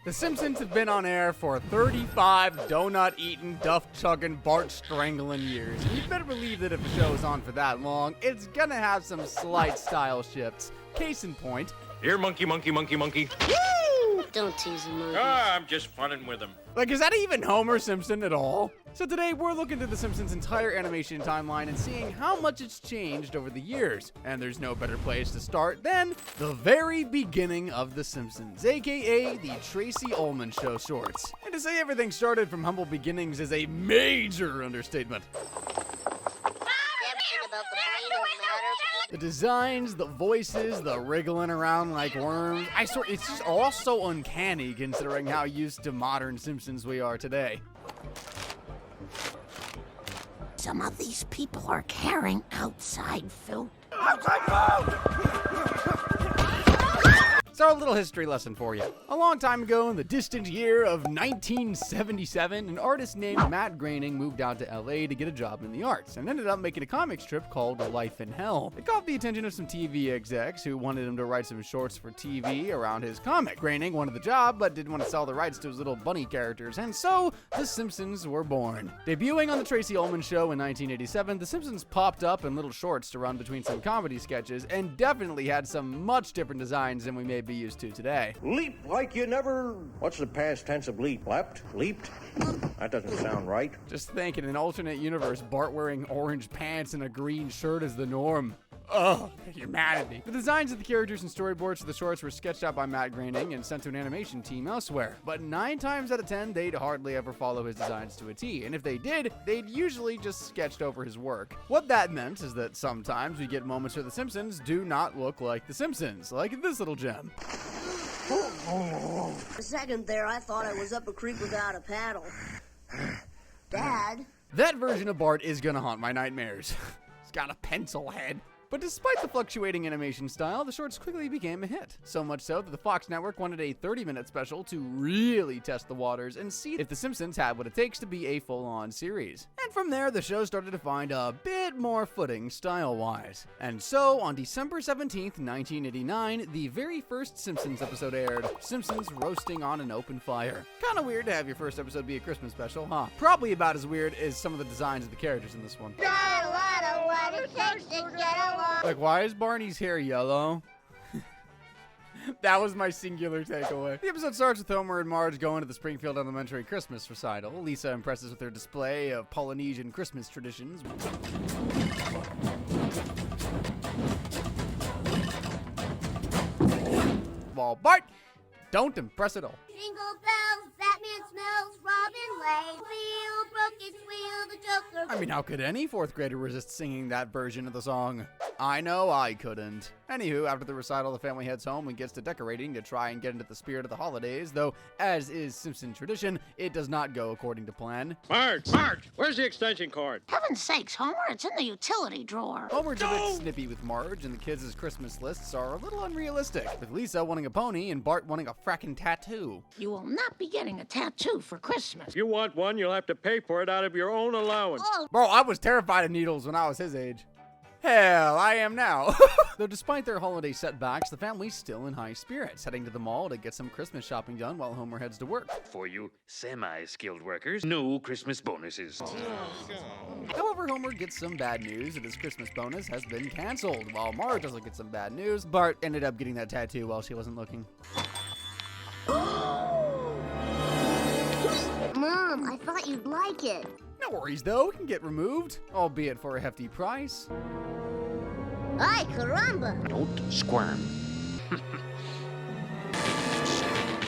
The Simpsons have been on air for 35 donut-eating, duff-chugging, Bart-strangling years. And you better believe that if a show is on for that long, it's gonna have some slight style shifts. Case in point. Here, monkey, monkey, monkey, monkey. Woo! Don't tease him, monkey. I'm just funning with him. Like, is that even Homer Simpson at all? So today, we're looking through the Simpsons' entire animation timeline and seeing how much it's changed over the years. And there's no better place to start than the very beginning of The Simpsons, aka the Tracey Ullman Show shorts. And to say everything started from humble beginnings is a major understatement. The designs, the voices, the wriggling around like worms. I swear, it's just all so uncanny considering how used to modern Simpsons we are today. Some of these people are carrying outside food. So a little history lesson for you. A long time ago in the distant year of 1977, an artist named Matt Groening moved out to LA to get a job in the arts and ended up making a comic strip called Life in Hell. It caught the attention of some TV execs who wanted him to write some shorts for TV around his comic. Groening wanted the job but didn't want to sell the rights to his little bunny characters, and so The Simpsons were born. Debuting on the Tracey Ullman Show in 1987, The Simpsons popped up in little shorts to run between some comedy sketches and definitely had some much different designs than we may be used to today. Leap like you never... What's the past tense of leap? Leapt? Leaped? That doesn't sound right. Just think, in an alternate universe, Bart wearing orange pants and a green shirt is the norm. Ugh, humanity. The designs of the characters and storyboards for the shorts were sketched out by Matt Groening and sent to an animation team elsewhere. But 9 times out of 10, they'd hardly ever follow his designs to a T. And if they did, they'd usually just sketched over his work. What that meant is that sometimes we get moments where the Simpsons do not look like the Simpsons, like this little gem. For a second there, I thought I was up a creek without a paddle. Dad? That version of Bart is gonna haunt my nightmares. He's got a pencil head. But despite the fluctuating animation style, the shorts quickly became a hit. So much so that the Fox network wanted a 30-minute special to really test the waters and see if The Simpsons had what it takes to be a full-on series. And from there, the show started to find a bit more footing style-wise. And so, on December 17th, 1989, the very first Simpsons episode aired, Simpsons Roasting on an Open Fire. Kinda weird to have your first episode be a Christmas special, huh? Probably about as weird as some of the designs of the characters in this one. Like, why is Barney's hair yellow? That was my singular takeaway. The episode starts with Homer and Marge going to the Springfield Elementary Christmas recital. Lisa impresses with her display of Polynesian Christmas traditions. While Bart don't impress at all. Jingle bells, Batman smells, Robin lays, wheel broke its wheel, the Joker. I mean, how could any 4th grader resist singing that version of the song? I know I couldn't. Anywho, after the recital, the family heads home and gets to decorating to try and get into the spirit of the holidays, though, as is Simpson tradition, it does not go according to plan. Marge, where's the extension cord? Heaven's sakes, Homer, it's in the utility drawer. Homer's a bit snippy with Marge, and the kids' Christmas lists are a little unrealistic, with Lisa wanting a pony and Bart wanting a frackin' tattoo. You will not be getting a tattoo for Christmas. If you want one, you'll have to pay for it out of your own allowance. Bro, I was terrified of needles when I was his age. Hell, I am now. Though despite their holiday setbacks, the family's still in high spirits, heading to the mall to get some Christmas shopping done while Homer heads to work. For you semi-skilled workers, no Christmas bonuses. However, Homer gets some bad news that his Christmas bonus has been canceled. While Marge also gets some bad news, Bart ended up getting that tattoo while she wasn't looking. Mom, I thought you'd like it. No worries though, it can get removed, albeit for a hefty price. Ay, caramba. Don't squirm.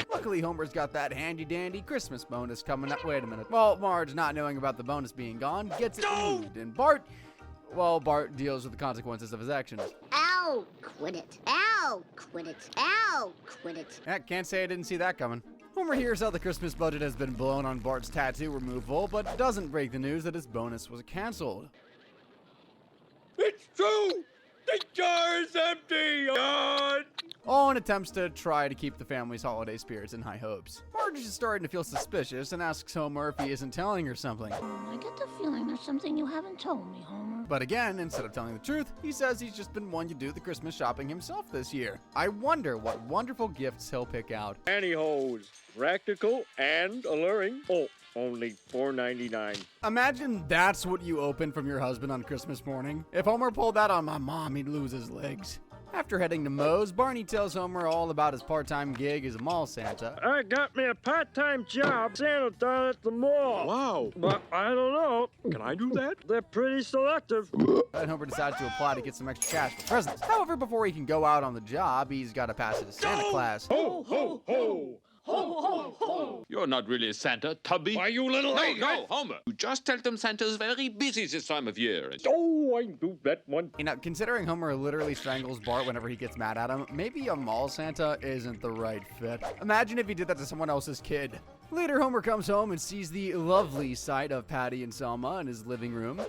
Luckily, Homer's got that handy-dandy Christmas bonus coming up. Wait a minute. Well, Marge, not knowing about the bonus being gone, gets it removed, and Bart deals with the consequences of his actions. Ow, quit it. Ow, quit it. Ow, quit it. Can't say I didn't see that coming. Homer hears how the Christmas budget has been blown on Bart's tattoo removal, but doesn't break the news that his bonus was canceled. It's true! The jar is empty! God! All in attempts to try to keep the family's holiday spirits in high hopes. Marge is starting to feel suspicious and asks Homer if he isn't telling her something. I get the feeling there's something you haven't told me, Homer. But again, instead of telling the truth, he says he's just been wanting to do the Christmas shopping himself this year. I wonder what wonderful gifts he'll pick out. Pantyhose. Practical and alluring. Oh, only $4.99. Imagine that's what you open from your husband on Christmas morning. If Homer pulled that on my mom, he'd lose his legs. After heading to Moe's, Barney tells Homer all about his part-time gig as a mall Santa. I got me a part-time job, Santa down at the mall. Wow. But I don't know. Can I do that? They're pretty selective. And Homer decides to apply to get some extra cash for presents. However, before he can go out on the job, he's got to pass it to Santa class. Ho, ho, ho. Ho, ho, ho! You're not really a Santa, Tubby. Why, you little... No, Homer. You just tell them Santa's very busy this time of year. Oh, I do that one. You know, considering Homer literally strangles Bart whenever he gets mad at him, maybe a mall Santa isn't the right fit. Imagine if he did that to someone else's kid. Later, Homer comes home and sees the lovely sight of Patty and Selma in his living room.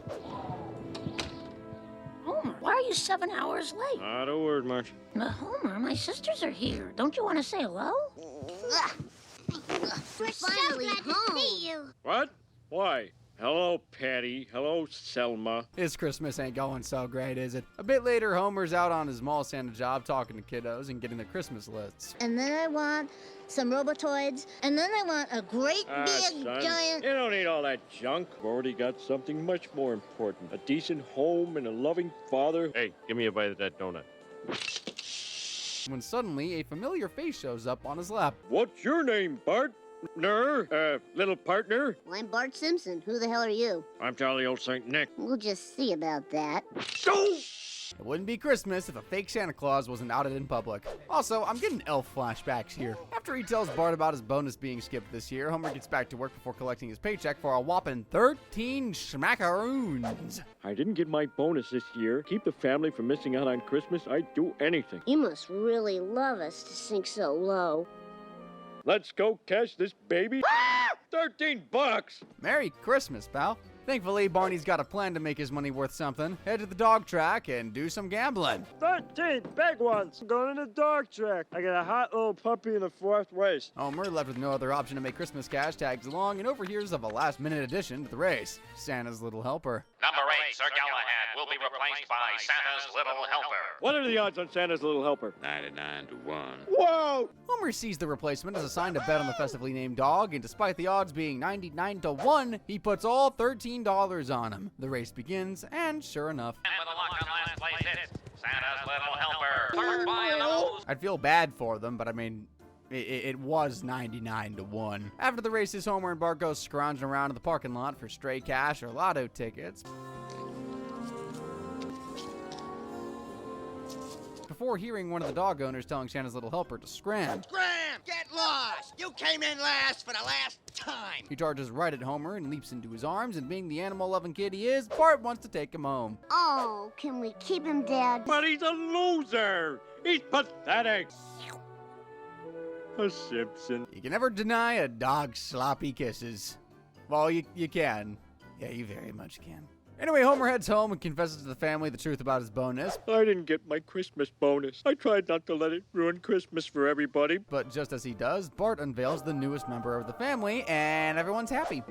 Homer, why are you 7 hours late? Not a word, Marge. Homer, my sisters are here. Don't you want to say hello? We're Finally so glad home. to see you. What? Why? Hello, Patty. Hello, Selma. His Christmas ain't going so great, is it? A bit later, Homer's out on his mall Santa job talking to kiddos and getting their Christmas lists. And then I want some Robotoids. And then I want a great big Son, giant... you don't need all that junk. I've already got something much more important. A decent home and a loving father. Hey, give me a bite of that donut. When suddenly, a familiar face shows up on his lap. What's your name, Bart? Little partner? Well, I'm Bart Simpson. Who the hell are you? I'm Jolly Old Saint Nick. We'll just see about that. It wouldn't be Christmas if a fake Santa Claus wasn't outed in public. Also, I'm getting elf flashbacks here. After he tells Bart about his bonus being skipped this year, Homer gets back to work before collecting his paycheck for a whopping 13 schmackaroons. I didn't get my bonus this year. Keep the family from missing out on Christmas. I'd do anything. You must really love us to sink so low. Let's go cash this baby. $13. Merry Christmas, pal. Thankfully, Barney's got a plan to make his money worth something. Head to the dog track and do some gambling. 13 big ones. I'm going to the dog track. I got a hot little puppy in the fourth race. Homer, left with no other option to make Christmas cash, tags along and overhears of a last-minute addition to the race, Santa's Little Helper. Number 8, Sir Galahad, will be replaced by Santa's Little Helper. What are the odds on Santa's Little Helper? 99 to 1. Whoa! Homer sees the replacement as assigned a bet on the festively named dog, and despite the odds being 99 to 1, he puts all $13 on him. The race begins, and sure enough, And with a lock on last place hits, Santa's Little Helper. Third by a nose. I'd feel bad for them, but I mean, it was 99 to 1. After the races, Homer and Bart go scrounging around in the parking lot for stray cash or lotto tickets. Before hearing one of the dog owners telling Santa's Little Helper to scram. Scram! Get lost! You came in last for the last time! He charges right at Homer and leaps into his arms, and being the animal-loving kid he is, Bart wants to take him home. Oh, can we keep him, Dad? But he's a loser. He's pathetic. A Simpson. You can never deny a dog's sloppy kisses. Well, you can. Yeah, you very much can. Anyway, Homer heads home and confesses to the family the truth about his bonus. I didn't get my Christmas bonus. I tried not to let it ruin Christmas for everybody. But just as he does, Bart unveils the newest member of the family, and everyone's happy.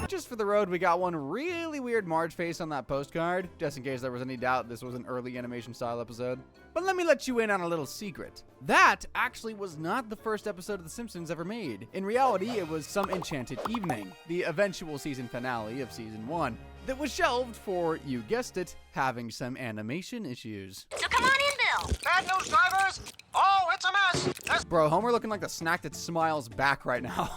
Just for the road, we got one really weird Marge face on that postcard, just in case there was any doubt this was an early animation style episode. But let me let you in on a little secret. That actually was not the first episode of The Simpsons ever made. In reality, it was Some Enchanted Evening, the eventual season finale of season 1, that was shelved for, you guessed it, having some animation issues. So come on in, Bill. Bad news, drivers! Oh, it's a mess! Bro, Homer looking like the snack that smiles back right now.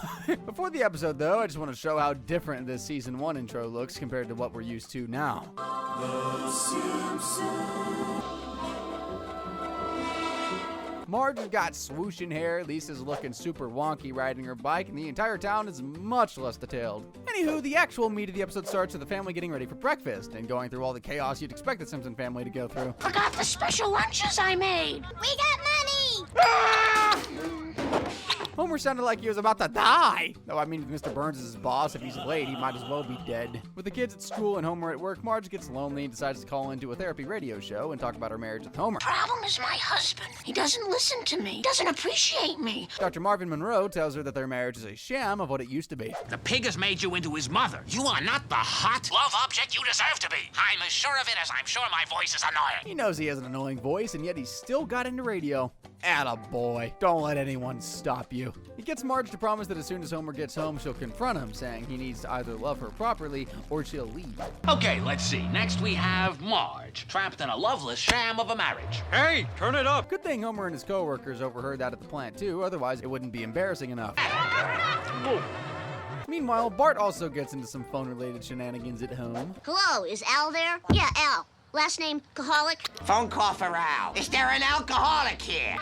Before the episode, though, I just want to show how different this season 1 intro looks compared to what we're used to now. The Simpsons. Marge has got swooshing hair, Lisa's looking super wonky riding her bike, and the entire town is much less detailed. Anywho, the actual meat of the episode starts with the family getting ready for breakfast and going through all the chaos you'd expect the Simpson family to go through. Forgot the special lunches I made. We got money! Homer Homer sounded like he was about to die. Though, I mean, if Mr. Burns is his boss, if he's late, he might as well be dead. With the kids at school and Homer at work, Marge gets lonely and decides to call into a therapy radio show and talk about her marriage with Homer. Problem is my husband. He doesn't listen to me, doesn't appreciate me. Dr. Marvin Monroe tells her that their marriage is a sham of what it used to be. The pig has made you into his mother. You are not the hot Love object you deserve to be. I'm as sure of it as I'm sure my voice is annoying. He knows he has an annoying voice, and yet he's still got into radio. Attaboy. Don't let anyone stop you. He gets Marge to promise that as soon as Homer gets home, she'll confront him, saying he needs to either love her properly or she'll leave. Okay, let's see. Next we have Marge, trapped in a loveless sham of a marriage. Hey, turn it up. Good thing Homer and his coworkers overheard that at the plant too, otherwise it wouldn't be embarrassing enough. Meanwhile, Bart also gets into some phone-related shenanigans at home. Hello, is Al there? Yeah, Al. Last name, Caholic? Phone call for Al. Is there an alcoholic here?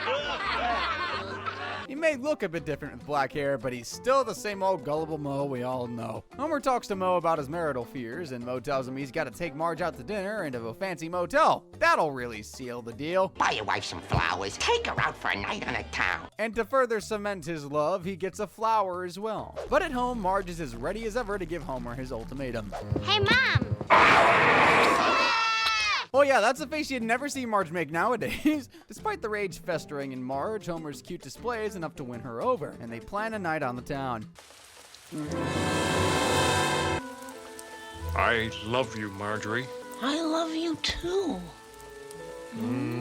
He may look a bit different with black hair, but he's still the same old gullible Moe we all know. Homer talks to Moe about his marital fears, and Moe tells him he's got to take Marge out to dinner and to a fancy motel. That'll really seal the deal. Buy your wife some flowers. Take her out for a night on the town. And to further cement his love, he gets a flower as well. But at home, Marge is as ready as ever to give Homer his ultimatum. Hey, Mom. Oh yeah, that's a face you'd never see Marge make nowadays. Despite the rage festering in Marge, Homer's cute display is enough to win her over, and they plan a night on the town. I love you, Marjorie. I love you too.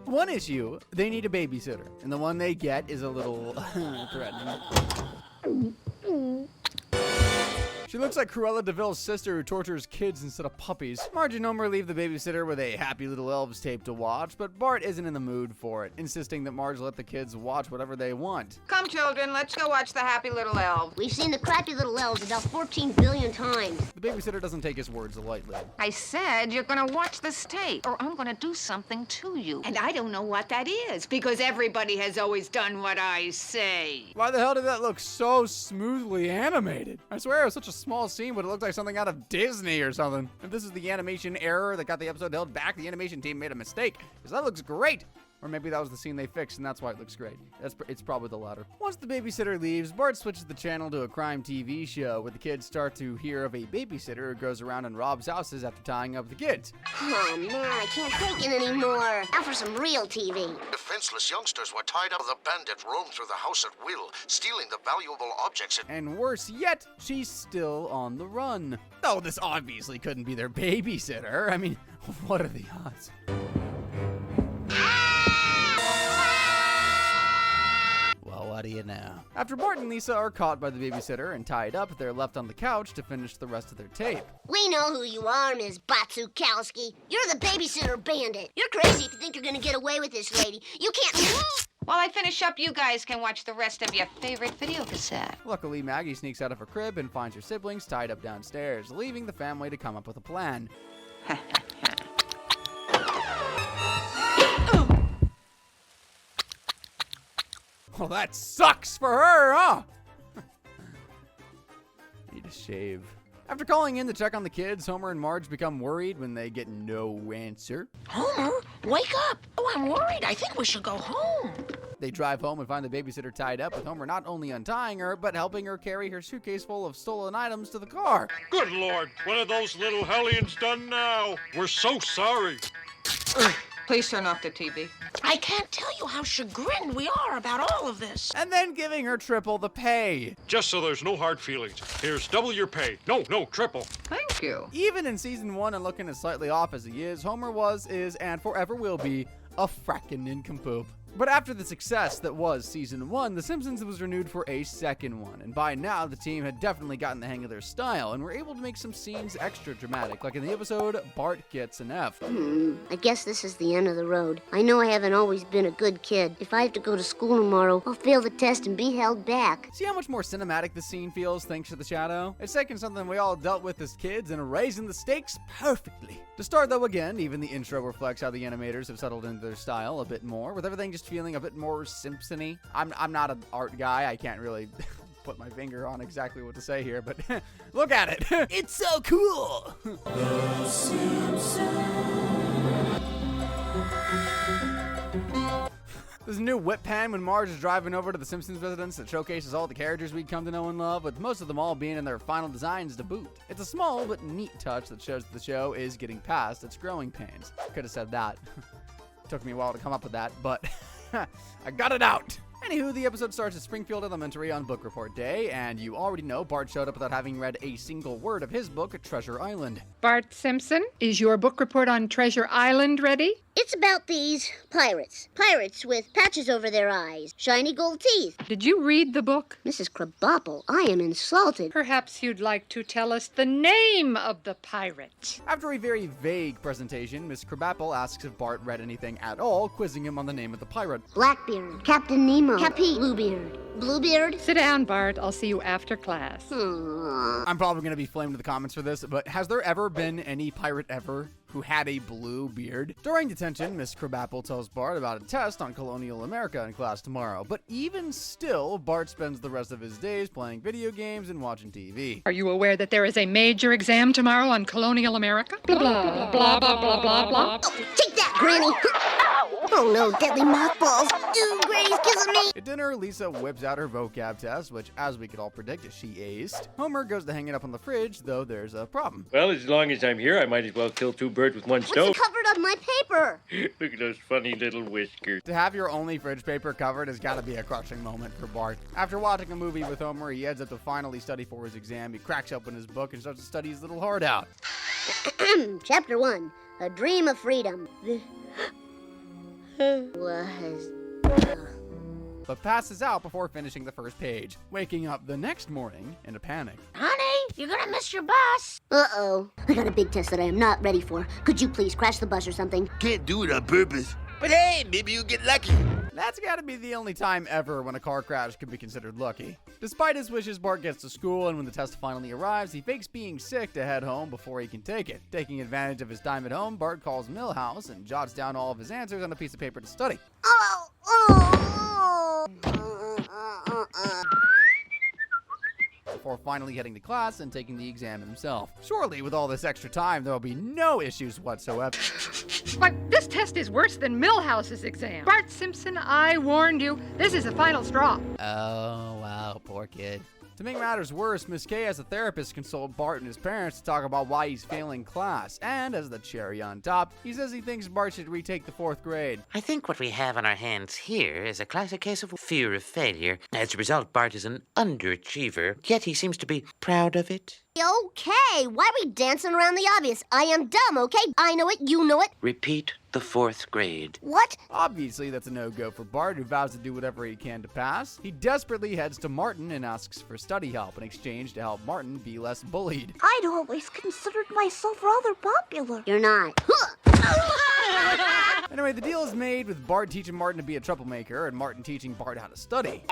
One issue, they need a babysitter, and the one they get is a little threatening. She looks like Cruella de Vil's sister who tortures kids instead of puppies. Marge and Homer leave the babysitter with a Happy Little Elves tape to watch, but Bart isn't in the mood for it, insisting that Marge let the kids watch whatever they want. Come, children, let's go watch the Happy Little Elves. We've seen the crappy little elves about 14 billion times. The babysitter doesn't take his words lightly. I said you're gonna watch this tape, or I'm gonna do something to you. And I don't know what that is, because everybody has always done what I say. Why the hell did that look so smoothly animated? I swear it was such a small scene, but it looked like something out of Disney or something. If this is the animation error that got the episode held back, the animation team made a mistake, because that looks great. Or maybe that was the scene they fixed, and that's why it looks great. It's probably the latter. Once the babysitter leaves, Bart switches the channel to a crime TV show, where the kids start to hear of a babysitter who goes around and robs houses after tying up the kids. Oh, man, I can't take it anymore. Now for some real TV. Defenseless youngsters were tied up. The bandit roamed through the house at will, stealing the valuable objects. And worse yet, she's still on the run. Though this obviously couldn't be their babysitter. I mean, what are the odds? What do you know? After Bart and Lisa are caught by the babysitter and tied up, they're left on the couch to finish the rest of their tape. We know who you are, Ms. Batsukowski. You're the babysitter bandit. You're crazy if you think you're gonna get away with this, lady. You can't... While I finish up, you guys can watch the rest of your favorite video cassette. Luckily, Maggie sneaks out of her crib and finds her siblings tied up downstairs, leaving the family to come up with a plan. Well, that sucks for her, huh? Need a shave. After calling in to check on the kids, Homer and Marge become worried when they get no answer. Homer, wake up. Oh, I'm worried. I think we should go home. They drive home and find the babysitter tied up, with Homer not only untying her, but helping her carry her suitcase full of stolen items to the car. Good Lord, what have those little hellions done now? We're so sorry. Please turn off the TV. I can't tell you how chagrined we are about all of this. And then giving her triple the pay. Just so there's no hard feelings, here's double your pay. No, triple. Thank you. Even in season 1 and looking as slightly off as he is, Homer was, is, and forever will be a frackin' nincompoop. But after the success that was season 1, The Simpsons was renewed for a second one, and by now the team had definitely gotten the hang of their style and were able to make some scenes extra dramatic, like in the episode Bart Gets an F. I guess this is the end of the road. I know I haven't always been a good kid. If I have to go to school tomorrow, I'll fail the test and be held back. See how much more cinematic the scene feels thanks to the shadow? It's taking something we all dealt with as kids and raising the stakes perfectly. To start though, again, even the intro reflects how the animators have settled into their style a bit more, with everything just feeling a bit more Simpson-y. I'm not an art guy. I can't really put my finger on exactly what to say here, but look at it. It's so cool. The Simpsons. There's a new whip pen when Marge is driving over to the Simpsons residence that showcases all the characters we'd come to know and love, with most of them all being in their final designs to boot. It's a small but neat touch that shows that the show is getting past its growing pains. Could have said that. Took me a while to come up with that, but I got it out. Anywho, the episode starts at Springfield Elementary on book report day, and you already know Bart showed up without having read a single word of his book, Treasure Island. Bart Simpson, is your book report on Treasure Island ready? It's about these pirates. Pirates with patches over their eyes, shiny gold teeth. Did you read the book? Mrs. Krabappel, I am insulted. Perhaps you'd like to tell us the name of the pirate. After a very vague presentation, Miss Krabappel asks if Bart read anything at all, quizzing him on the name of the pirate. Blackbeard, Captain Nemo, Cappy, Bluebeard. Bluebeard? Sit down, Bart. I'll see you after class. I'm probably going to be flamed in the comments for this, but has there ever been any pirate ever who had a blue beard? During detention, Miss Krabappel tells Bart about a test on colonial America in class tomorrow, but even still, Bart spends the rest of his days playing video games and watching TV. Are you aware that there is a major exam tomorrow on colonial America? Blah, blah, blah, blah, blah, blah, blah. Oh, take that, Granny! Oh no, deadly mothballs! Ooh, Granny's kissing me! At dinner, Lisa whips out her vocab test, which, as we could all predict, she aced. Homer goes to hang it up on the fridge, though there's a problem. Well, as long as I'm here, I might as well kill two birds with one stone. What's covered on my paper? Look at those funny little whiskers. To have your only fridge paper covered has got to be a crushing moment for Bart. After watching a movie with Homer, he heads up to finally study for his exam. He cracks open his book and starts to study his little heart out. Chapter 1, A Dream of Freedom. But passes out before finishing the first page, waking up the next morning in a panic. Honey, you're gonna miss your bus. Uh-oh. I got a big test that I am not ready for. Could you please crash the bus or something? Can't do it on purpose. But hey, maybe you'll get lucky. That's gotta be the only time ever when a car crash could be considered lucky. Despite his wishes, Bart gets to school, and when the test finally arrives, he fakes being sick to head home before he can take it. Taking advantage of his time at home, Bart calls Milhouse and jots down all of his answers on a piece of paper to study. Before finally heading to class and taking the exam himself. Surely, with all this extra time, there will be no issues whatsoever. Why, this test is worse than Milhouse's exam. Bart Simpson, I warned you. This is the final straw. Oh, wow, poor kid. To make matters worse, Miss K as a therapist consoled Bart and his parents to talk about why he's failing class, and as the cherry on top, he says he thinks Bart should retake the 4th grade. I think what we have on our hands here is a classic case of fear of failure. As a result, Bart is an underachiever, yet he seems to be proud of it. Okay, why are we dancing around the obvious? I am dumb, okay? I know it, you know it. Repeat the 4th grade. What? Obviously, that's a no-go for Bart, who vows to do whatever he can to pass. He desperately heads to Martin and asks for study help in exchange to help Martin be less bullied. I'd always considered myself rather popular. You're not. Anyway, the deal is made with Bart teaching Martin to be a troublemaker and Martin teaching Bart how to study.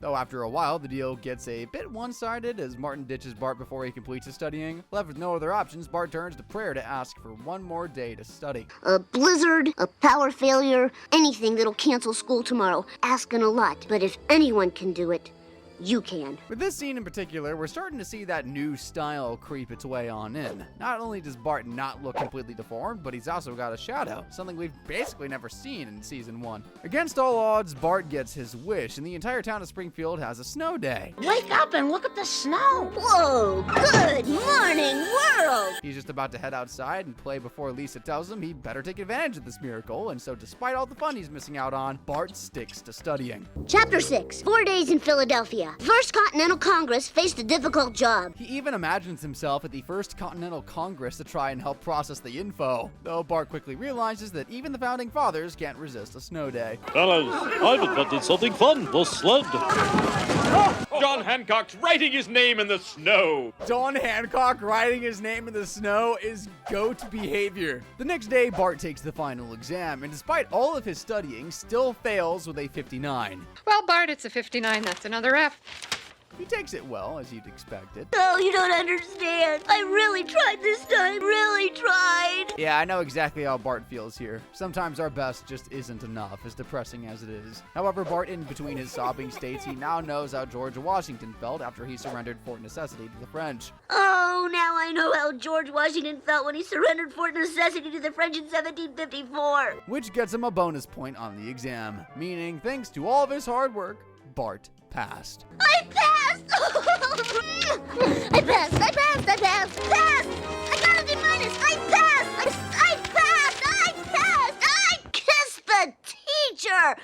Though after a while, the deal gets a bit one-sided as Martin ditches Bart before he completes his studying. Left with no other options, Bart turns to prayer to ask for one more day to study. A blizzard, a power failure, anything that'll cancel school tomorrow. Asking a lot, but if anyone can do it, you can. With this scene in particular, we're starting to see that new style creep its way on in. Not only does Bart not look completely deformed, but he's also got a shadow, something we've basically never seen in season 1. Against all odds, Bart gets his wish, and the entire town of Springfield has a snow day. Wake up and look at the snow. Whoa, good morning, world! He's just about to head outside and play before Lisa tells him he better take advantage of this miracle, and so despite all the fun he's missing out on, Bart sticks to studying. Chapter 6, 4 days in Philadelphia. First Continental Congress faced a difficult job. He even imagines himself at the First Continental Congress to try and help process the info, though Bart quickly realizes that even the Founding Fathers can't resist a snow day. Fellas, I've invented something fun, the sled. John Hancock's writing his name in the snow. John Hancock writing his name in the snow is goat behavior. The next day, Bart takes the final exam, and despite all of his studying, still fails with a 59. Well, Bart, it's a 59. That's another F. He takes it well, as you'd expect it. Oh, you don't understand. I really tried this time. Really tried. Yeah, I know exactly how Bart feels here. Sometimes our best just isn't enough, as depressing as it is. However, Bart, in between his sobbing states, he now knows how George Washington felt after he surrendered Fort Necessity to the French. Oh, now I know how George Washington felt when he surrendered Fort Necessity to the French in 1754. Which gets him a bonus point on the exam, meaning thanks to all of his hard work, Bart passed. I passed! I passed! I passed! I passed! Passed! I got a D minus! I passed! I passed! I passed! I kissed the teacher!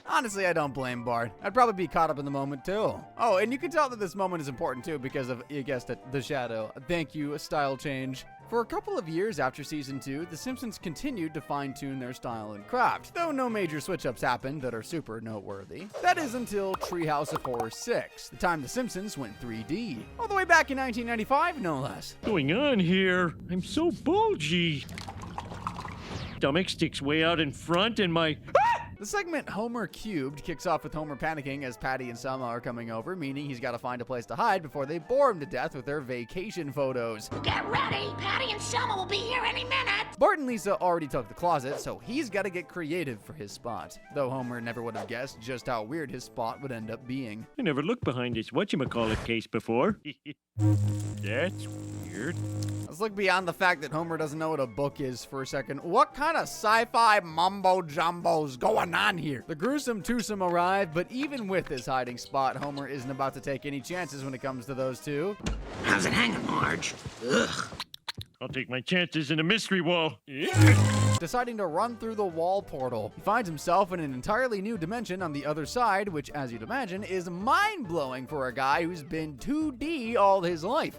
Honestly, I don't blame Bart. I'd probably be caught up in the moment too. Oh, and you can tell that this moment is important too because of, you guessed it, the shadow. Thank you, a style change. For a couple of years after season 2, The Simpsons continued to fine-tune their style and craft, though no major switch-ups happened that are super noteworthy. That is until Treehouse of Horror VI, the time The Simpsons went 3D. All the way back in 1995, no less. What's going on here? I'm so bulgy. Stomach sticks way out in front and my... The segment Homer Cubed kicks off with Homer panicking as Patty and Selma are coming over, meaning he's got to find a place to hide before they bore him to death with their vacation photos. Get ready! Patty and Selma will be here any minute! Bart and Lisa already took the closet, so he's got to get creative for his spot. Though Homer never would have guessed just how weird his spot would end up being. I never looked behind this whatchamacallit case before. That's weird. Let's look beyond the fact that Homer doesn't know what a book is for a second. What kind of sci-fi mumbo-jumbo's going on here? The gruesome twosome arrive, but even with his hiding spot, Homer isn't about to take any chances when it comes to those two. How's it hanging, Marge? Ugh. I'll take my chances in a mystery wall. Deciding to run through the wall portal. He finds himself in an entirely new dimension on the other side, which, as you'd imagine, is mind-blowing for a guy who's been 2D all his life.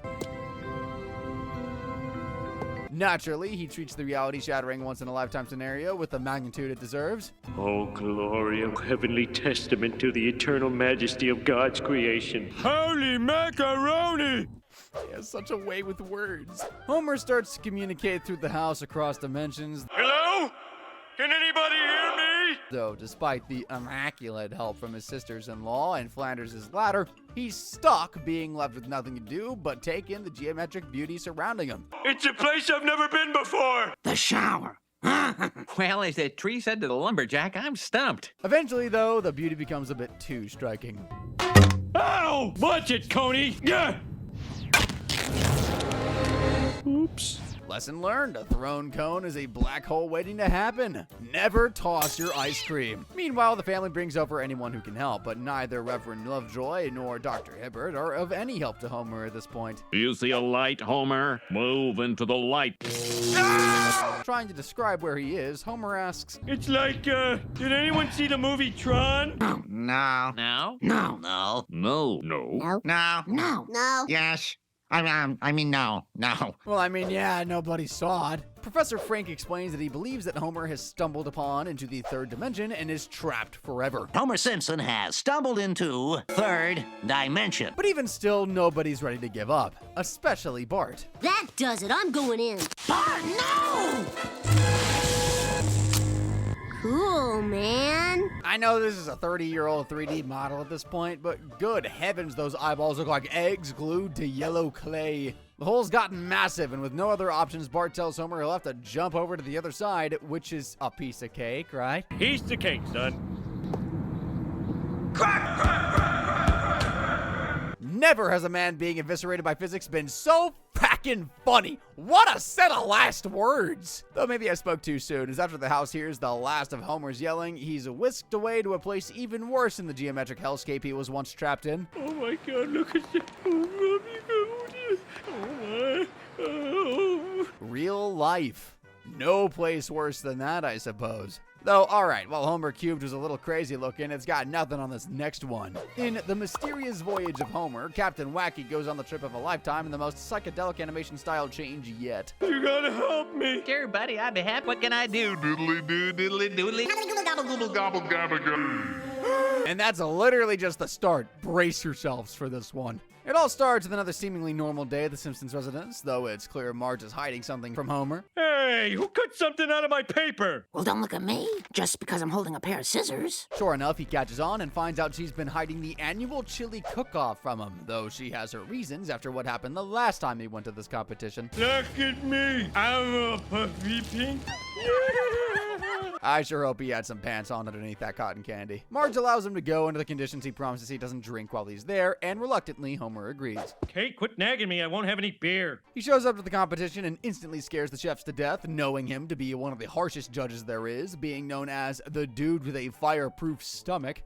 Naturally, he treats the reality-shattering once-in-a-lifetime scenario with the magnitude it deserves. Oh, glory, O heavenly testament to the eternal majesty of God's creation. Holy macaroni! He has such a way with words. Homer starts to communicate through the house across dimensions. Hello? Can anybody hear me? Though, despite the immaculate help from his sisters-in-law and Flanders' ladder, he's stuck being left with nothing to do but take in the geometric beauty surrounding him. It's a place I've never been before. The shower. Well, as that tree said to the lumberjack, I'm stumped. Eventually, though, the beauty becomes a bit too striking. Ow! Watch it, Coney! Yeah! Oops. Lesson learned, a thrown cone is a black hole waiting to happen. Never toss your ice cream. Meanwhile, the family brings over anyone who can help, but neither Reverend Lovejoy nor Dr. Hibbert are of any help to Homer at this point. You see a light, Homer? Move into the light. Trying to describe where he is, Homer asks, It's like, did anyone see the movie Tron? No. No? No. No. No. No. No. No. No. Yes. I mean, no. No. Well, I mean, yeah, nobody saw it. Professor Frank explains that he believes that Homer has stumbled upon into the third dimension and is trapped forever. Homer Simpson has stumbled into third dimension. But even still, nobody's ready to give up, especially Bart. That does it. I'm going in. Bart, no! Cool, man. I know this is a 30-year-old 3D model at this point, but good heavens, those eyeballs look like eggs glued to yellow clay. The hole's gotten massive, and with no other options, Bart tells Homer he'll have to jump over to the other side, which is a piece of cake, right? Piece of cake, son. Never has a man being eviscerated by physics been so frackin' funny. What a set of last words. Though maybe I spoke too soon, as after the house hears the last of Homer's yelling, he's whisked away to a place even worse than the geometric hellscape he was once trapped in. Oh my God, look at that. Oh my. Oh. Real life. No place worse than that, I suppose. Though, alright, while Homer Cubed was a little crazy looking, it's got nothing on this next one. In The Mysterious Voyage of Homer, Captain Wacky goes on the trip of a lifetime in the most psychedelic animation style change yet. You gotta help me. Sure, buddy, I'd be happy. What can I do? Doodly doo, doodly doodly. Gobble gobble gobble gobble. And that's literally just the start. Brace yourselves for this one. It all starts with another seemingly normal day at the Simpsons residence, though it's clear Marge is hiding something from Homer. Hey, who cut something out of my paper? Well, don't look at me, just because I'm holding a pair of scissors. Sure enough, he catches on and finds out she's been hiding the annual chili cook-off from him, though she has her reasons after what happened the last time he went to this competition. Look at me. I'm a puffy pink. I sure hope he had some pants on underneath that cotton candy. Marge allows him to go under the conditions he promises he doesn't drink while he's there, and reluctantly, Homer agrees. Kate, quit nagging me. I won't have any beer. He shows up to the competition and instantly scares the chefs to death, knowing him to be one of the harshest judges there is, being known as the dude with a fireproof stomach.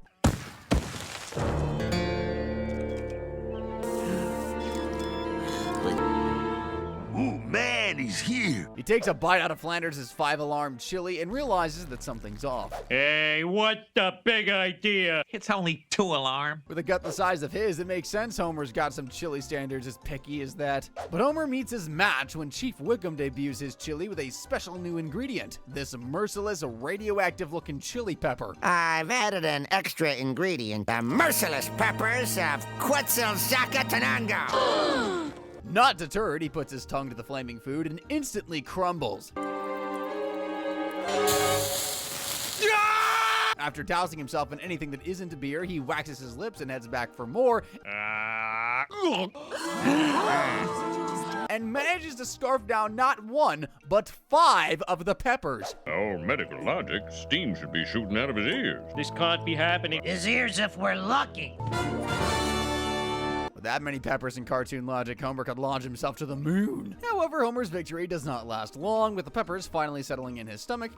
Ooh, man, he's here. He takes a bite out of Flanders' 5-alarm chili and realizes that something's off. Hey, what the big idea? It's only 2 alarm. With a gut the size of his, it makes sense Homer's got some chili standards as picky as that. But Homer meets his match when Chief Wickham debuts his chili with a special new ingredient, this merciless, radioactive-looking chili pepper. I've added an extra ingredient, the merciless peppers of Quetzalcoatl. Not deterred, he puts his tongue to the flaming food and instantly crumbles. After dousing himself in anything that isn't a beer, he waxes his lips and heads back for more. And manages to scarf down not 1, but 5 of the peppers. Our medical logic, steam should be shooting out of his ears. This can't be happening. His ears if we're lucky. With that many peppers in cartoon logic, Homer could launch himself to the moon. However, Homer's victory does not last long, with the peppers finally settling in his stomach,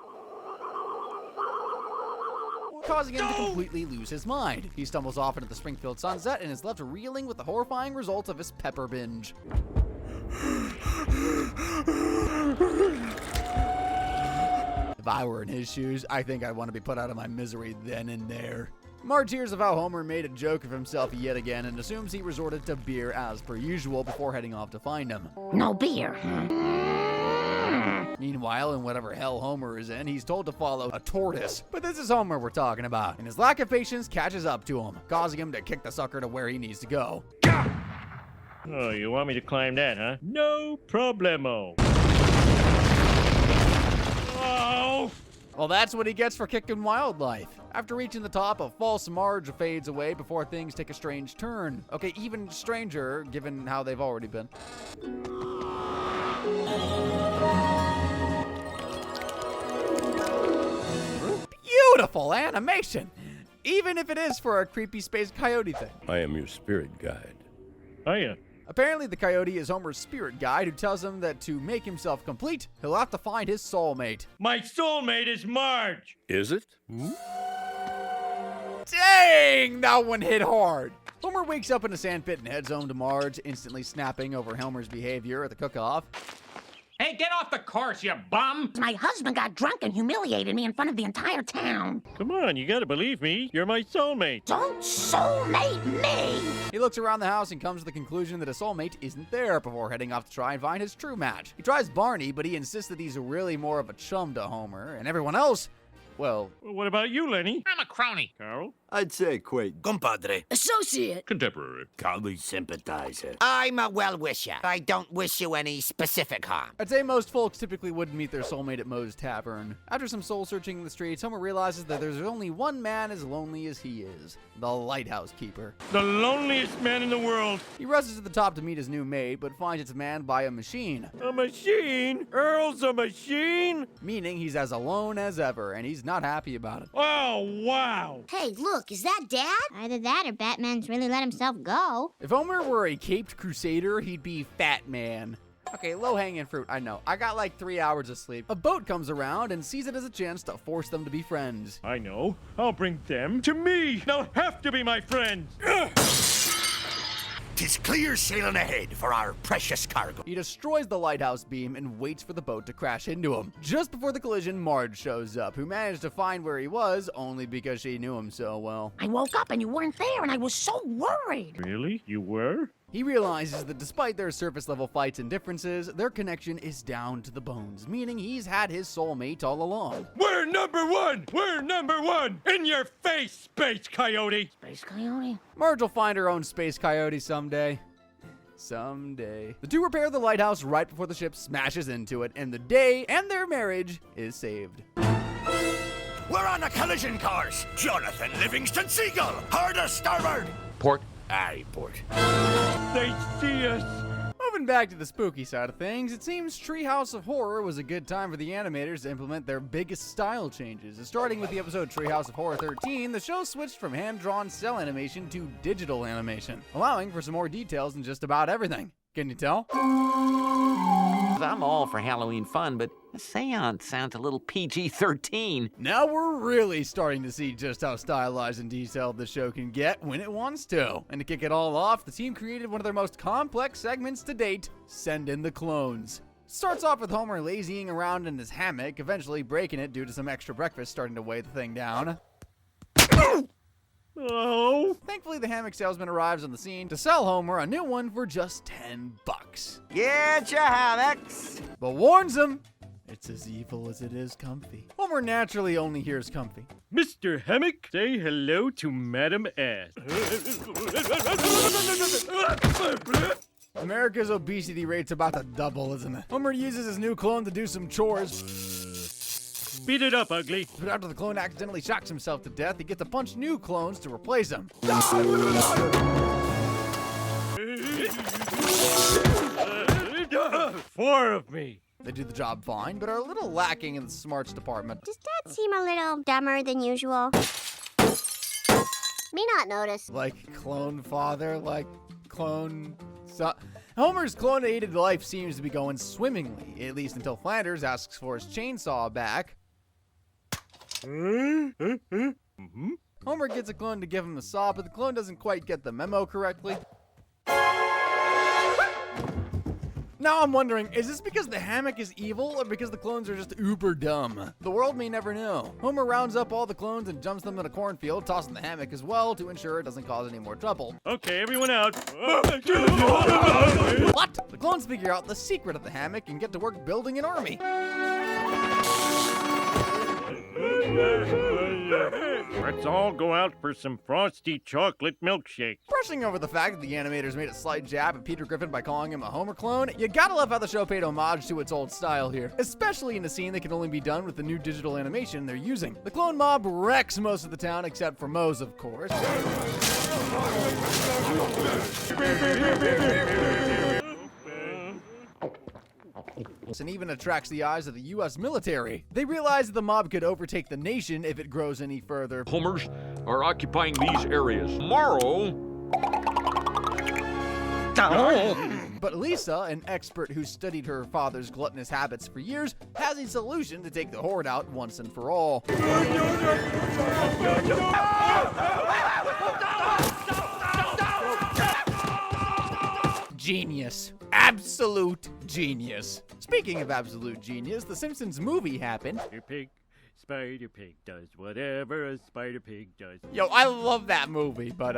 causing him to completely lose his mind. He stumbles off into the Springfield sunset and is left reeling with the horrifying results of his pepper binge. If I were in his shoes, I think I'd want to be put out of my misery then and there. Marge hears of how Homer made a joke of himself yet again and assumes he resorted to beer as per usual before heading off to find him. No beer. Meanwhile, in whatever hell Homer is in, he's told to follow a tortoise. But this is Homer we're talking about, and his lack of patience catches up to him, causing him to kick the sucker to where he needs to go. Oh, you want me to climb that, huh? No problemo. Oh! Well, that's what he gets for kicking wildlife. After reaching the top, a false Marge fades away before things take a strange turn. Okay, even stranger, given how they've already been. Beautiful animation! Even if it is for a creepy space coyote thing. I am your spirit guide. Oh, yeah. Apparently, the coyote is Homer's spirit guide who tells him that to make himself complete, he'll have to find his soulmate. My soulmate is Marge! Is it? Dang! That one hit hard. Homer wakes up in a sandpit and heads home to Marge, instantly snapping over Homer's behavior at the cook-off. Hey, get off the course, you bum! My husband got drunk and humiliated me in front of the entire town. Come on, you gotta believe me. You're my soulmate. Don't soulmate me! He looks around the house and comes to the conclusion that a soulmate isn't there before heading off to try and find his true match. He tries Barney, but he insists that he's really more of a chum to Homer, and everyone else, well... What about you, Lenny? I'm a crony. Carol? I'd say acquaintance. Compadre. Associate. Contemporary. Colleague. Sympathizer. I'm a well-wisher. I don't wish you any specific harm. I'd say most folks typically wouldn't meet their soulmate at Moe's Tavern. After some soul-searching in the streets, Homer realizes that there's only one man as lonely as he is. The lighthouse keeper. The loneliest man in the world. He rushes to the top to meet his new mate, but finds it's manned by a machine. A machine? Earl's a machine? Meaning he's as alone as ever, and he's not happy about it. Oh, wow. Hey, look, is that Dad? Either that or Batman's really let himself go. If Homer were a caped crusader, he'd be Fat Man. Okay, low-hanging fruit, I know. I got like 3 hours of sleep. A boat comes around and sees it as a chance to force them to be friends. I know. I'll bring them to me. They'll have to be my friends. 'Tis clear sailing ahead for our precious cargo. He destroys the lighthouse beam and waits for the boat to crash into him. Just before the collision, Marge shows up, who managed to find where he was only because she knew him so well. I woke up and you weren't there and I was so worried. Really? You were? He realizes that despite their surface level fights and differences, their connection is down to the bones, meaning he's had his soulmate all along. We're number one! We're number one! In your face, Space Coyote! Space Coyote? Marge will find her own Space Coyote someday. Someday. The two repair the lighthouse right before the ship smashes into it, and the day and their marriage is saved. We're on a collision course. Jonathan Livingston Seagull, hard to starboard. Port. Aye, port. They see us! Moving back to the spooky side of things, it seems Treehouse of Horror was a good time for the animators to implement their biggest style changes. Starting with the episode Treehouse of Horror 13, the show switched from hand-drawn cell animation to digital animation, allowing for some more details in just about everything. Can you tell? I'm all for Halloween fun, but a seance sounds a little PG-13. Now we're really starting to see just how stylized and detailed the show can get when it wants to. And to kick it all off, the team created one of their most complex segments to date, Send in the Clones. Starts off with Homer lazying around in his hammock, eventually breaking it due to some extra breakfast starting to weigh the thing down. Oh! Thankfully, the hammock salesman arrives on the scene to sell Homer a new one for just $10. Get your hammocks. But warns him, it's as evil as it is comfy. Homer naturally only hears comfy. Mr. Hammock, say hello to Madam Ass. America's obesity rate's about to double, isn't it? Homer uses his new clone to do some chores. Beat it up, ugly. But after the clone accidentally shocks himself to death, he gets a bunch of new clones to replace him. 4 of me. They do the job fine, but are a little lacking in the smarts department. Does Dad seem a little dumber than usual? Me not notice. Like clone father, like clone son. Homer's clone-aided life seems to be going swimmingly, at least until Flanders asks for his chainsaw back. Homer gets a clone to give him a saw, but the clone doesn't quite get the memo correctly. Now I'm wondering, is this because the hammock is evil, or because the clones are just uber dumb? The world may never know. Homer rounds up all the clones and jumps them in a cornfield, tossing the hammock as well to ensure it doesn't cause any more trouble. Okay, everyone out. What? The clones figure out the secret of the hammock and get to work building an army. Let's all go out for some frosty chocolate milkshake. Brushing over the fact that the animators made a slight jab at Peter Griffin by calling him a Homer clone, you gotta love how the show paid homage to its old style here, especially in a scene that can only be done with the new digital animation they're using. The clone mob wrecks most of the town except for Moe's, of course. And even attracts the eyes of the U.S. military. They realize that the mob could overtake the nation if it grows any further. Homers are occupying these areas. Tomorrow... But Lisa, an expert who studied her father's gluttonous habits for years, has a solution to take the horde out once and for all. Genius. Absolute genius. Speaking of absolute genius, the Simpsons movie happened. Spider Pig does whatever a Spider Pig does. Yo, I love that movie, but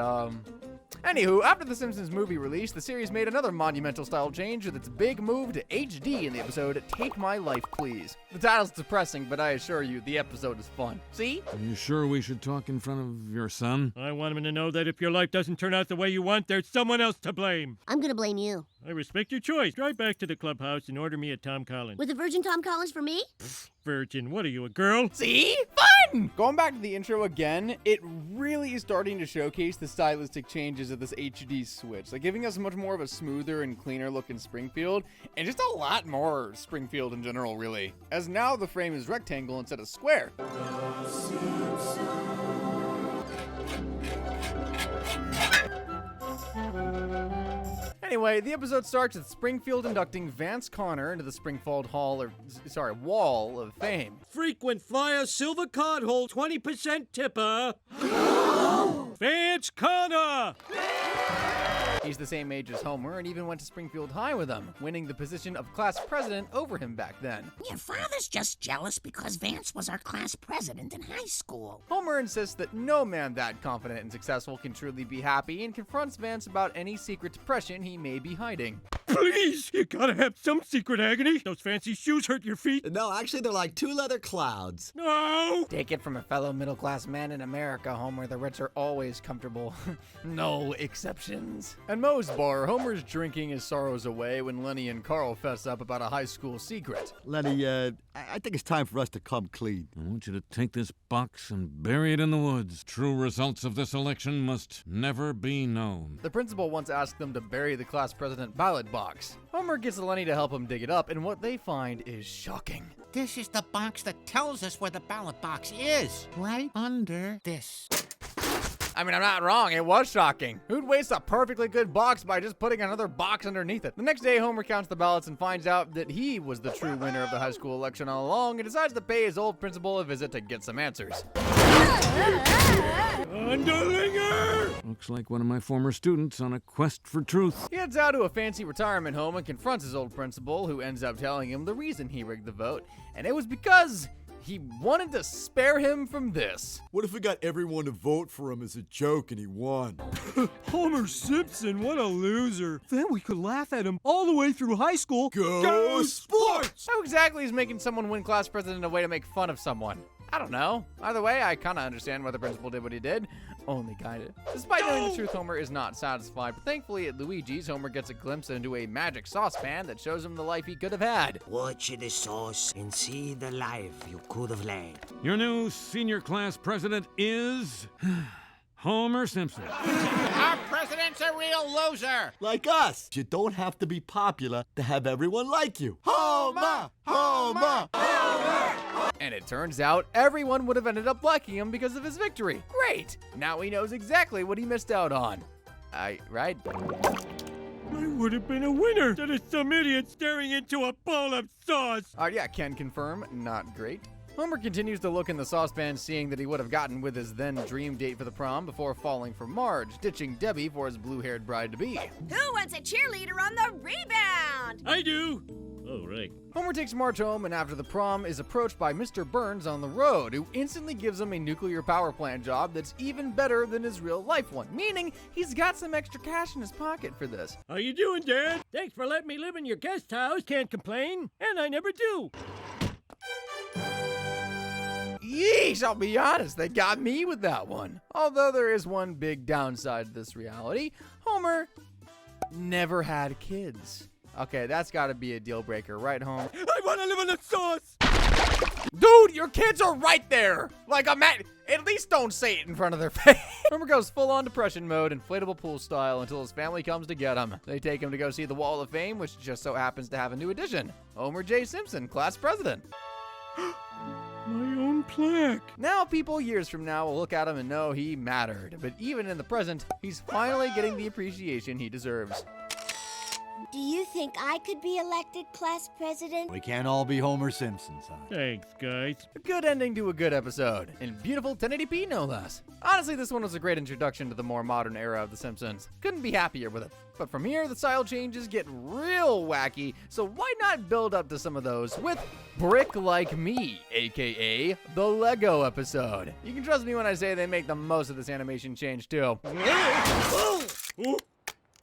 anywho, after the Simpsons movie release, the series made another monumental style change with its big move to HD in the episode Take My Life, Please. The title's depressing, but I assure you, the episode is fun. See? Are you sure we should talk in front of your son? I want him to know that if your life doesn't turn out the way you want, there's someone else to blame. I'm gonna blame you. I respect your choice. Drive back to the clubhouse and order me a Tom Collins. With a virgin Tom Collins for me? Virgin, what are you, a girl? See? Fun! Going back to the intro again, it really is starting to showcase the stylistic changes of this HD switch, like giving us much more of a smoother and cleaner looking Springfield, and just a lot more Springfield in general, really, as now the frame is rectangle instead of square. Anyway, the episode starts with Springfield inducting Vance Connor into the Springfield Wall of Fame. Frequent flyer, silver card hold, 20% tipper. Vance Connor! He's the same age as Homer and even went to Springfield High with him, winning the position of class president over him back then. Your father's just jealous because Vance was our class president in high school. Homer insists that no man that confident and successful can truly be happy and confronts Vance about any secret depression he may be hiding. Please, you gotta have some secret agony. Those fancy shoes hurt your feet. No, actually, they're like 2 leather clouds. No! Take it from a fellow middle-class man in America, Homer. The rich are always comfortable. No exceptions. At Moe's bar, Homer's drinking his sorrows away when Lenny and Carl fess up about a high school secret. Lenny, I think it's time for us to come clean. I want you to take this box and bury it in the woods. True results of this election must never be known. The principal once asked them to bury the class president ballot box. Homer gets Lenny to help him dig it up, and what they find is shocking. This is the box that tells us where the ballot box is. Right under this. I mean, I'm not wrong. It was shocking. Who'd waste a perfectly good box by just putting another box underneath it? The next day, Homer counts the ballots and finds out that he was the true winner of the high school election all along and decides to pay his old principal a visit to get some answers. Underlinger! Looks like one of my former students on a quest for truth. He heads out to a fancy retirement home and confronts his old principal, who ends up telling him the reason he rigged the vote, and it was because he wanted to spare him from this. What if we got everyone to vote for him as a joke and he won? Homer Simpson, what a loser. Then we could laugh at him all the way through high school. Go sports! How exactly is making someone win class president a way to make fun of someone? I don't know. Either way, I kind of understand why the principal did what he did. Only kinda. Despite knowing the truth, Homer is not satisfied, but thankfully at Luigi's, Homer gets a glimpse into a magic saucepan that shows him the life he could have had. Watch the sauce and see the life you could have led. Your new senior class president is Homer Simpson. Our president's a real loser. Like us. You don't have to be popular to have everyone like you. Homer! Homer! Homer! And it turns out everyone would have ended up liking him because of his victory. Great! Now he knows exactly what he missed out on. Right? I would have been a winner instead of some idiot staring into a bowl of sauce. Yeah, can confirm, not great. Homer continues to look in the saucepan, seeing that he would have gotten with his then dream date for the prom before falling for Marge, ditching Debbie for his blue-haired bride-to-be. Who wants a cheerleader on the rebound? I do. Oh, right. Homer takes Marge home and after the prom is approached by Mr. Burns on the road, who instantly gives him a nuclear power plant job that's even better than his real-life one, meaning he's got some extra cash in his pocket for this. How you doing, Dad? Thanks for letting me live in your guest house. Can't complain. And I never do. Yeesh, I'll be honest, they got me with that one. Although there is one big downside to this reality, Homer never had kids. Okay, that's gotta be a deal breaker, right, Homer? I wanna live in the sauce! Dude, your kids are right there! Like, at least don't say it in front of their face. Homer goes full-on depression mode, inflatable pool style, until his family comes to get him. They take him to go see the Wall of Fame, which just so happens to have a new addition. Homer J. Simpson, class president. My own plaque. Now, people years from now will look at him and know he mattered. But even in the present, he's finally getting the appreciation he deserves. Do you think I could be elected class president? We can't all be Homer Simpson, son. Thanks, guys. A good ending to a good episode. In beautiful 1080p, no less. Honestly, this one was a great introduction to the more modern era of The Simpsons. Couldn't be happier with it. But from here, the style changes get real wacky, so why not build up to some of those with Brick Like Me, aka the Lego episode. You can trust me when I say they make the most of this animation change too.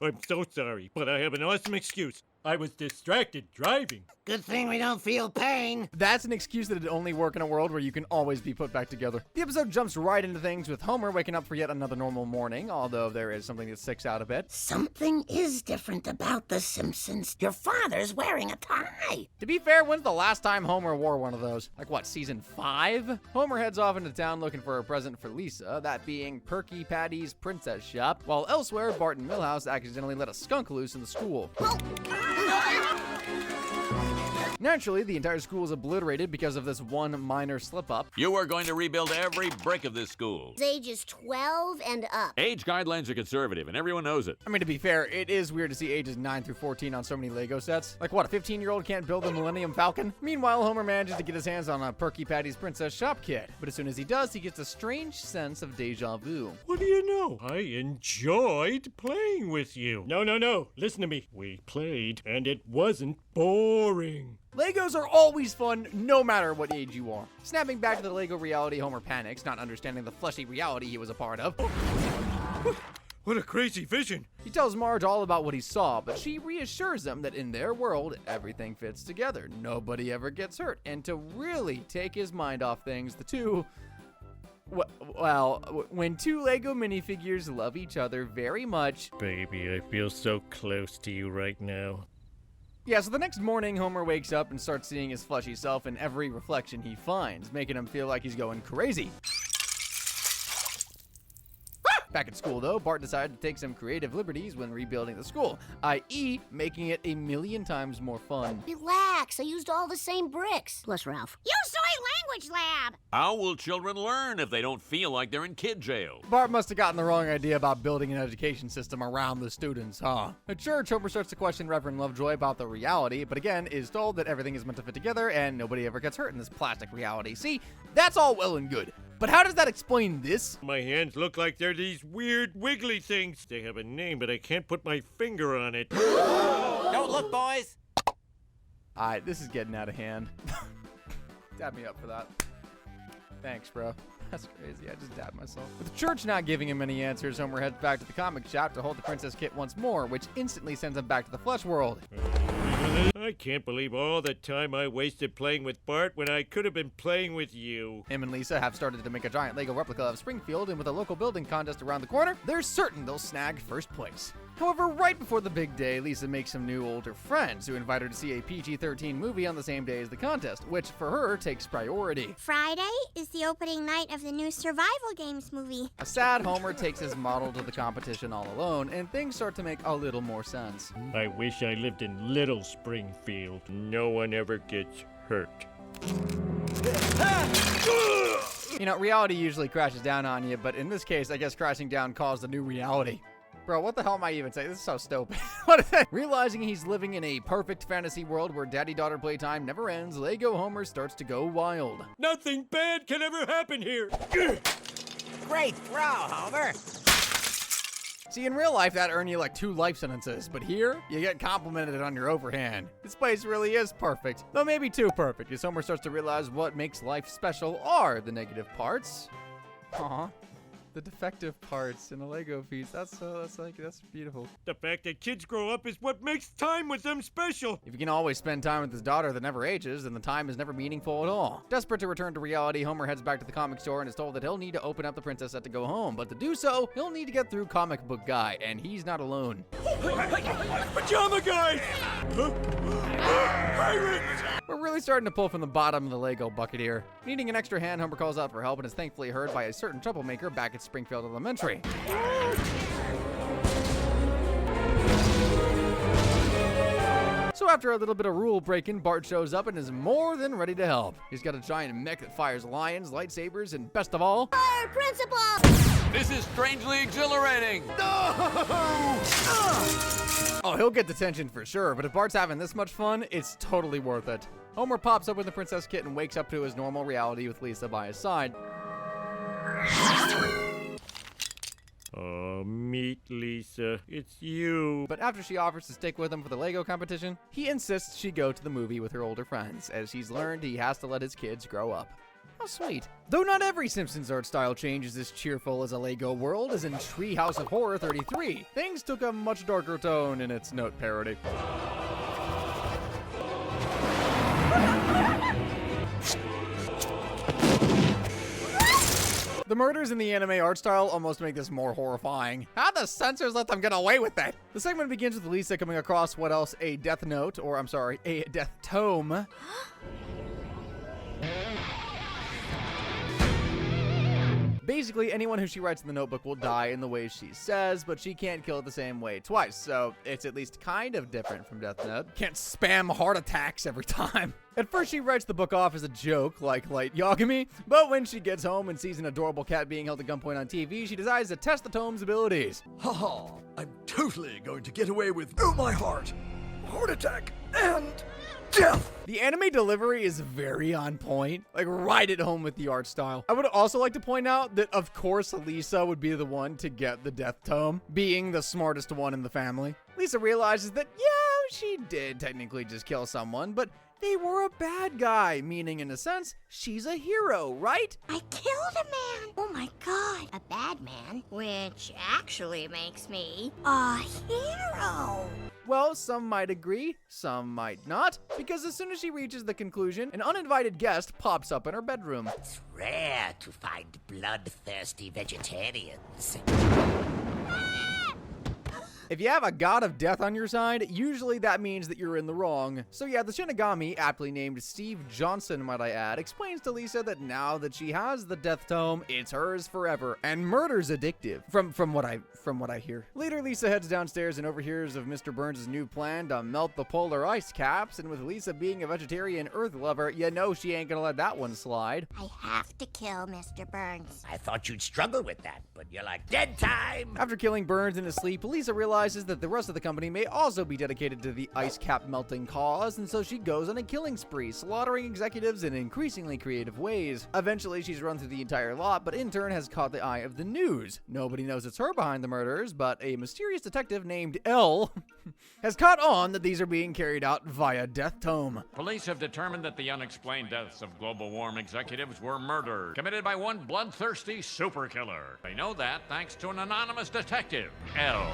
I'm so sorry, but I have an awesome excuse. I was distracted driving. Good thing we don't feel pain. That's an excuse that'd only work in a world where you can always be put back together. The episode jumps right into things with Homer waking up for yet another normal morning, although there is something that sticks out a bit. Something is different about The Simpsons. Your father's wearing a tie. To be fair, when's the last time Homer wore one of those? Like what, season 5? Homer heads off into town looking for a present for Lisa, that being Perky Patty's Princess Shop, while elsewhere, Bart and Milhouse accidentally let a skunk loose in the school. Naturally, the entire school is obliterated because of this one minor slip-up. You are going to rebuild every brick of this school. Ages 12 and up. Age guidelines are conservative, and everyone knows it. I mean, to be fair, it is weird to see ages 9 through 14 on so many Lego sets. Like, what, a 15-year-old can't build the Millennium Falcon? Meanwhile, Homer manages to get his hands on a Perky Patty's Princess Shop Kit. But as soon as he does, he gets a strange sense of deja vu. What do you know? I enjoyed playing with you. No. Listen to me. We played, and it wasn't boring. Legos are always fun, no matter what age you are. Snapping back to the Lego reality, Homer panics, not understanding the fleshy reality he was a part of. What a crazy vision. He tells Marge all about what he saw, but she reassures him that in their world, everything fits together. Nobody ever gets hurt. And to really take his mind off things, the two... Well, when two Lego minifigures love each other very much... Baby, I feel so close to you right now. Yeah, so the next morning, Homer wakes up and starts seeing his fleshy self in every reflection he finds, making him feel like he's going crazy. Back at school, though, Bart decided to take some creative liberties when rebuilding the school, i.e. making it 1,000,000 times more fun. Relax, I used all the same bricks. Plus Ralph. You soy language lab. How will children learn if they don't feel like they're in kid jail? Bart must have gotten the wrong idea about building an education system around the students, huh? At church, Homer starts to question Reverend Lovejoy about the reality, but again is told that everything is meant to fit together and nobody ever gets hurt in this plastic reality. See, that's all well and good. But how does that explain this? My hands look like they're these weird wiggly things. They have a name, but I can't put my finger on it. Don't look, boys. Alright, this is getting out of hand. Dab me up for that. Thanks, bro. That's crazy. I just dabbed myself. With the church not giving him any answers, Homer heads back to the comic shop to hold the princess kit once more, which instantly sends him back to the flesh world. I can't believe all the time I wasted playing with Bart when I could have been playing with you. Him and Lisa have started to make a giant Lego replica of Springfield, and with a local building contest around the corner, they're certain they'll snag first place. However, right before the big day, Lisa makes some new older friends who invite her to see a PG-13 movie on the same day as the contest, which for her takes priority. Friday is the opening night of the new Survival Games movie. A sad Homer takes his model to the competition all alone, and things start to make a little more sense. I wish I lived in Little Springfield. No one ever gets hurt. You know, reality usually crashes down on you, but in this case, I guess crashing down caused a new reality. Bro, what the hell am I even saying? This is so stupid. What is that? Realizing he's living in a perfect fantasy world where daddy-daughter playtime never ends, Lego Homer starts to go wild. Nothing bad can ever happen here. Great throw, Homer. See, in real life, that'd earn you like 2 life sentences, but here, you get complimented on your overhand. This place really is perfect, though maybe too perfect, as Homer starts to realize what makes life special are the negative parts. Aw. The defective parts in a Lego piece. That's beautiful. The fact that kids grow up is what makes time with them special. If you can always spend time with his daughter that never ages, then the time is never meaningful at all. Desperate to return to reality, Homer heads back to the comic store and is told that he'll need to open up the princess set to go home. But to do so, he'll need to get through Comic Book Guy, and he's not alone. Pajama Guy! Pirates! We're really starting to pull from the bottom of the Lego bucket here. Needing an extra hand, Homer calls out for help and is thankfully heard by a certain troublemaker back at Springfield Elementary. So after a little bit of rule breaking, Bart shows up and is more than ready to help. He's got a giant mech that fires lions, lightsabers, and best of all... Fire, Principal! This is strangely exhilarating. No! Oh, he'll get detention for sure, but if Bart's having this much fun, it's totally worth it. Homer pops open the princess kit and wakes up to his normal reality with Lisa by his side. Oh, meet Lisa. It's you. But after she offers to stick with him for the Lego competition, he insists she go to the movie with her older friends, as he's learned he has to let his kids grow up. How sweet. Though not every Simpsons art style change is as cheerful as a Lego world, as in Treehouse of Horror 33, things took a much darker tone in its note parody. The murders in the anime art style almost make this more horrifying. How the censors let them get away with that? The segment begins with Lisa coming across what else? A death note, or I'm sorry, a death tome. Basically, anyone who she writes in the notebook will die in the way she says, but she can't kill it the same way twice, so it's at least kind of different from Death Note. Can't spam heart attacks every time. At first, she writes the book off as a joke, like Light Yagami, but when she gets home and sees an adorable cat being held at gunpoint on TV, she decides to test the tome's abilities. Haha, I'm totally going to get away with oh my heart attack, and death! The anime delivery is very on point, like right at home with the art style. I would also like to point out that, of course, Lisa would be the one to get the death tome, being the smartest one in the family. Lisa realizes that, yeah, she did technically just kill someone, but they were a bad guy, meaning in a sense, she's a hero, right? I killed a man. Oh my god. A bad man, which actually makes me a hero. Well, some might agree, some might not, because as soon as she reaches the conclusion, an uninvited guest pops up in her bedroom. It's rare to find bloodthirsty vegetarians. If you have a god of death on your side, usually that means that you're in the wrong. So yeah, the Shinigami, aptly named Steve Johnson, might I add, explains to Lisa that now that she has the death tome, it's hers forever, and murder's addictive, from what I hear. Later, Lisa heads downstairs and overhears of Mr. Burns' new plan to melt the polar ice caps, and with Lisa being a vegetarian earth lover, you know she ain't gonna let that one slide. I have to kill Mr. Burns. I thought you'd struggle with that, but you're like, dead time! After killing Burns in his sleep, Lisa realizes that the rest of the company may also be dedicated to the ice cap melting cause, and so she goes on a killing spree, slaughtering executives in increasingly creative ways. Eventually, she's run through the entire lot, but in turn has caught the eye of the news. Nobody knows it's her behind the murders, but a mysterious detective named L has caught on that these are being carried out via death tome. Police have determined that the unexplained deaths of global warm executives were murder committed by one bloodthirsty super killer. They know that thanks to an anonymous detective, L.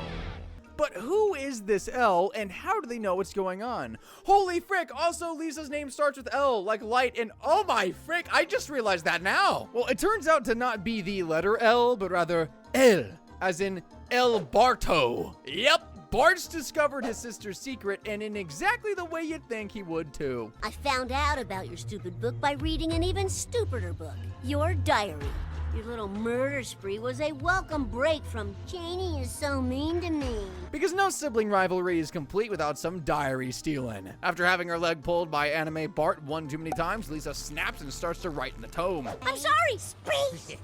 But who is this L, and how do they know what's going on? Holy frick, also Lisa's name starts with L, like light, and oh my frick, I just realized that now. Well, it turns out to not be the letter L, but rather L, as in El Barto. Yep, Bart's discovered his sister's secret, and in exactly the way you'd think he would too. I found out about your stupid book by reading an even stupider book, your diary. Your little murder spree was a welcome break from Janie is so mean to me. Because no sibling rivalry is complete without some diary stealing. After having her leg pulled by anime Bart one too many times, Lisa snaps and starts to write in the tome. I'm sorry, Spree.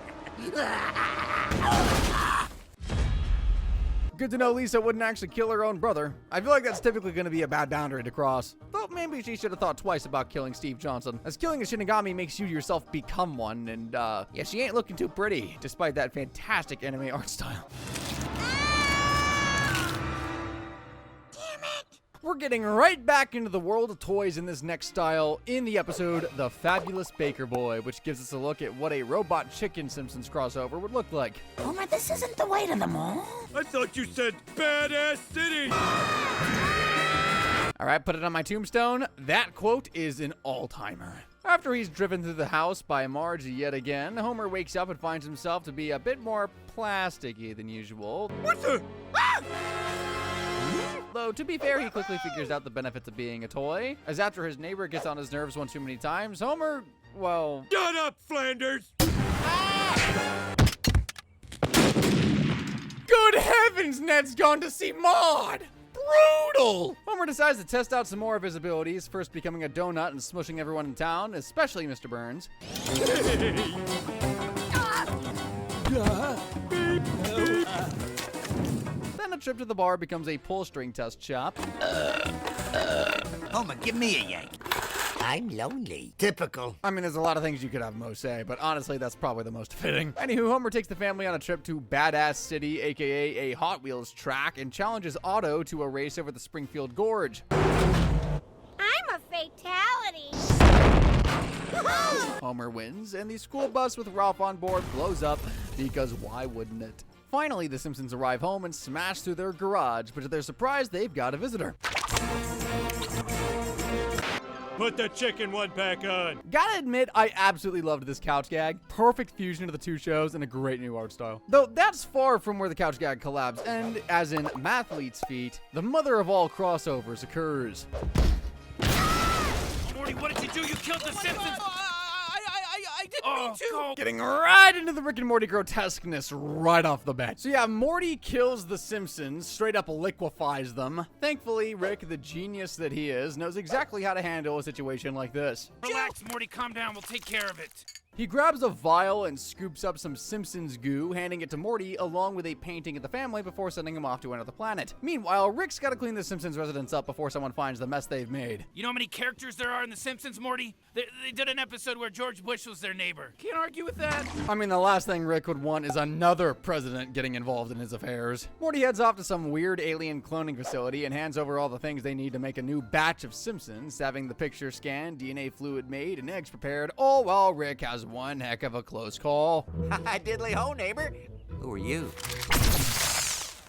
Good to know Lisa wouldn't actually kill her own brother. I feel like that's typically going to be a bad boundary to cross. Though maybe she should have thought twice about killing Steve Johnson, as killing a Shinigami makes you yourself become one, and yeah, she ain't looking too pretty, despite that fantastic anime art style. We're getting right back into the world of toys in this next style in the episode The Fabulous Baker Boy, which gives us a look at what a robot chicken Simpsons crossover would look like. Homer, this isn't the way to the mall. I thought you said badass city! Alright, put it on my tombstone. That quote is an all-timer. After he's driven through the house by Marge yet again, Homer wakes up and finds himself to be a bit more plasticky than usual. What the? Though, to be fair, he quickly figures out the benefits of being a toy, as after his neighbor gets on his nerves one too many times, Homer, well... Shut up, Flanders! Good heavens, Ned's gone to see Maude! Brutal! Homer decides to test out some more of his abilities, first becoming a donut and smushing everyone in town, especially Mr. Burns. Then a trip to the bar becomes a pull string test shop. Homer, give me a yank. I'm lonely. Typical. I mean, there's a lot of things you could have Mo say, but honestly, that's probably the most fitting. Anywho, Homer takes the family on a trip to Badass City, aka a Hot Wheels track, and challenges Otto to a race over the Springfield Gorge. I'm a fatality. Homer wins, and the school bus with Ralph on board blows up, because why wouldn't it? Finally, the Simpsons arrive home and smash through their garage, but to their surprise, they've got a visitor. Put the chicken one back on. Gotta admit, I absolutely loved this couch gag. Perfect fusion of the two shows and a great new art style. Though that's far from where the couch gag collabs, and as in Mathlete's feat, the mother of all crossovers occurs. Morty, what did you do? You killed the Simpsons! I didn't Me too. Getting right into the Rick and Morty grotesqueness right off the bat. So yeah, Morty kills the Simpsons, straight up liquefies them. Thankfully, Rick, the genius that he is, knows exactly how to handle a situation like this. Relax, Morty, calm down. We'll take care of it. He grabs a vial and scoops up some Simpsons goo, handing it to Morty along with a painting of the family before sending him off to another planet. Meanwhile, Rick's gotta clean the Simpsons residence up before someone finds the mess they've made. You know how many characters there are in The Simpsons, Morty? They did an episode where George Bush was their neighbor. Can't argue with that. I mean, the last thing Rick would want is another president getting involved in his affairs. Morty heads off to some weird alien cloning facility and hands over all the things they need to make a new batch of Simpsons, having the picture scanned, DNA fluid made, and eggs prepared, all while Rick has one heck of a close call. Diddly ho, neighbor. Who are you?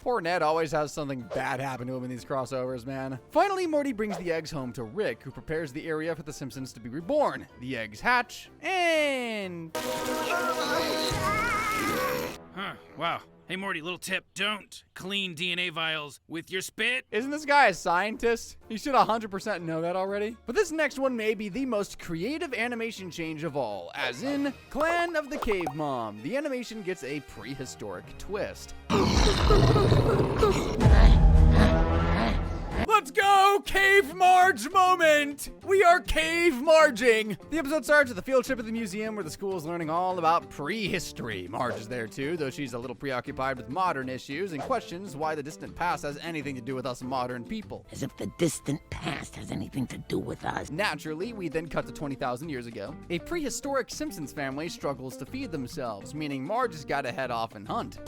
Poor Ned always has something bad happen to him in these crossovers, man. Finally, Morty brings the eggs home to Rick, who prepares the area for the Simpsons to be reborn. The eggs hatch, and... Huh, wow. Hey, Morty, little tip. Don't clean DNA vials with your spit. Isn't this guy a scientist? He should 100% know that already. But this next one may be the most creative animation change of all, as in Clan of the Cave Mom. The animation gets a prehistoric twist. Let's go! Cave Marge moment! We are cave marging! The episode starts with a field trip at the museum where the school is learning all about prehistory. Marge is there too, though she's a little preoccupied with modern issues and questions why the distant past has anything to do with us modern people. As if the distant past has anything to do with us. Naturally, we then cut to 20,000 years ago. A prehistoric Simpsons family struggles to feed themselves, meaning Marge has got to head off and hunt.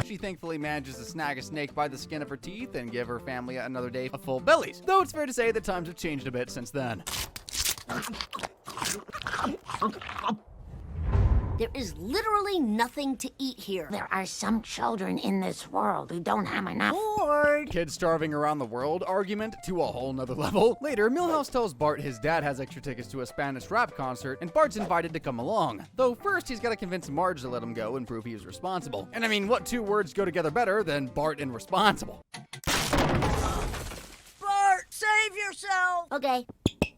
She thankfully manages to snag a snake by the skin of her teeth and give her family another day of full bellies. Though it's fair to say that times have changed a bit since then. There is literally nothing to eat here. There are some children in this world who don't have enough. Kids starving around the world argument to a whole nother level. Later, Milhouse tells Bart his dad has extra tickets to a Spanish rap concert and Bart's invited to come along. Though first he's got to convince Marge to let him go and prove he was responsible. And I mean, what two words go together better than Bart and responsible? Bart, save yourself! Okay.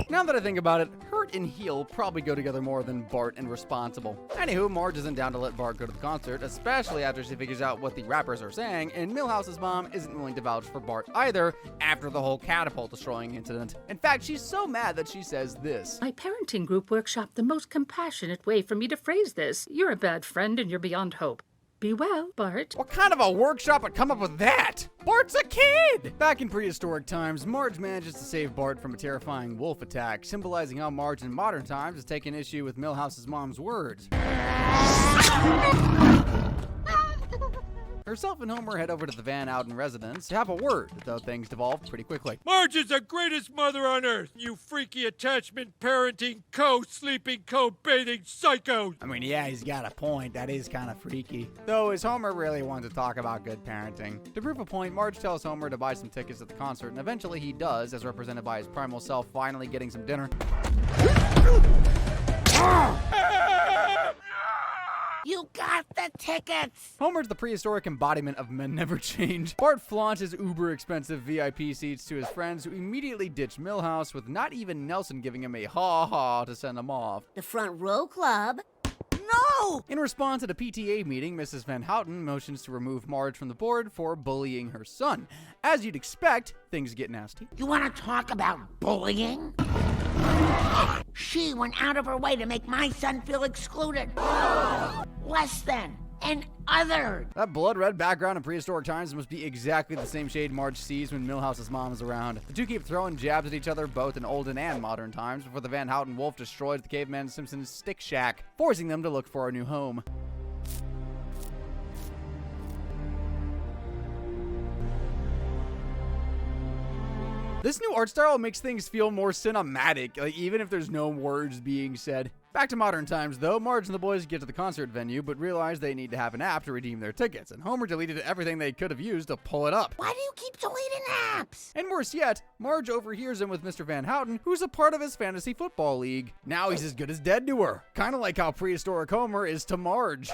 Now that I think about it, hurt and heal probably go together more than Bart and responsible. Anywho, Marge isn't down to let Bart go to the concert, especially after she figures out what the rappers are saying, and Milhouse's mom isn't willing to vouch for Bart either after the whole catapult destroying incident. In fact, she's so mad that she says this. My parenting group workshopped the most compassionate way for me to phrase this. You're a bad friend and you're beyond hope. Be well, Bart. What kind of a workshop would come up with that? Bart's a kid! Back in prehistoric times, Marge manages to save Bart from a terrifying wolf attack, symbolizing how Marge in modern times has taken issue with Milhouse's mom's words. Herself and Homer head over to the Van Houten residence to have a word, though things devolve pretty quickly. Marge is the greatest mother on earth, you freaky attachment, parenting, co-sleeping, co-bathing psycho. I mean, yeah, he's got a point. That is kind of freaky. Though, is Homer really wanting to talk about good parenting? To prove a point, Marge tells Homer to buy some tickets at the concert, and eventually he does, as represented by his primal self finally getting some dinner. You got the tickets! Homer's the prehistoric embodiment of men never change. Bart flaunts his uber-expensive VIP seats to his friends, who immediately ditch Milhouse, with not even Nelson giving him a ha-ha to send him off. The Front Row Club. No! In response at a PTA meeting, Mrs. Van Houten motions to remove Marge from the board for bullying her son. As you'd expect, things get nasty. You want to talk about bullying? She went out of her way to make my son feel excluded. Less than and othered. That blood red background in prehistoric times must be exactly the same shade Marge sees when Milhouse's mom is around. The two keep throwing jabs at each other both in olden and modern times before the Van Houten wolf destroys the caveman Simpsons' stick shack, forcing them to look for a new home. This new art style makes things feel more cinematic, like even if there's no words being said. Back to modern times though, Marge and the boys get to the concert venue, but realize they need to have an app to redeem their tickets, and Homer deleted everything they could have used to pull it up. Why do you keep deleting apps? And worse yet, Marge overhears him with Mr. Van Houten, who's a part of his fantasy football league. Now he's as good as dead to her. Kinda like how prehistoric Homer is to Marge.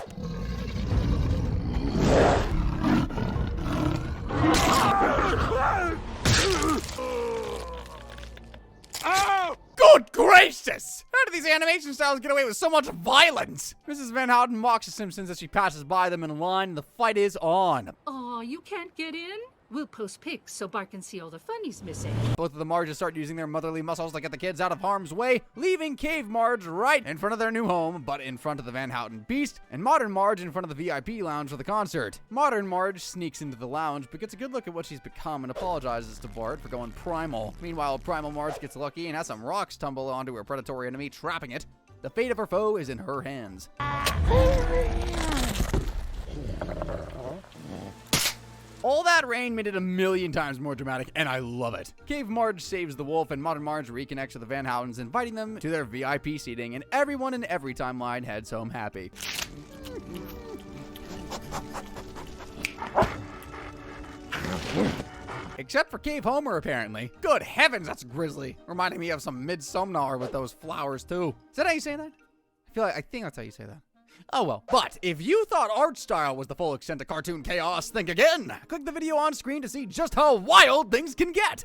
Oh! Good gracious! How do these animation styles get away with so much violence? Mrs. Van Houten mocks the Simpsons as she passes by them in line, and the fight is on. Aw, you can't get in? We'll post pics so Bart can see all the fun he's missing. Both of the Marges start using their motherly muscles to get the kids out of harm's way, leaving Cave Marge right in front of their new home, but in front of the Van Houten Beast, and Modern Marge in front of the VIP lounge for the concert. Modern Marge sneaks into the lounge, but gets a good look at what she's become and apologizes to Bart for going primal. Meanwhile, Primal Marge gets lucky and has some rocks tumble onto her predatory enemy, trapping it. The fate of her foe is in her hands. All that rain made it a million times more dramatic, and I love it. Cave Marge saves the wolf, and Modern Marge reconnects with the Van Houtens, inviting them to their VIP seating, and everyone in every timeline heads home happy. Except for Cave Homer, apparently. Good heavens, that's grisly. Reminding me of some Midsommar with those flowers, too. Is that how you say that? I think that's how you say that. Oh well. But if you thought art style was the full extent of cartoon chaos, think again. Click the video on screen to see just how wild things can get.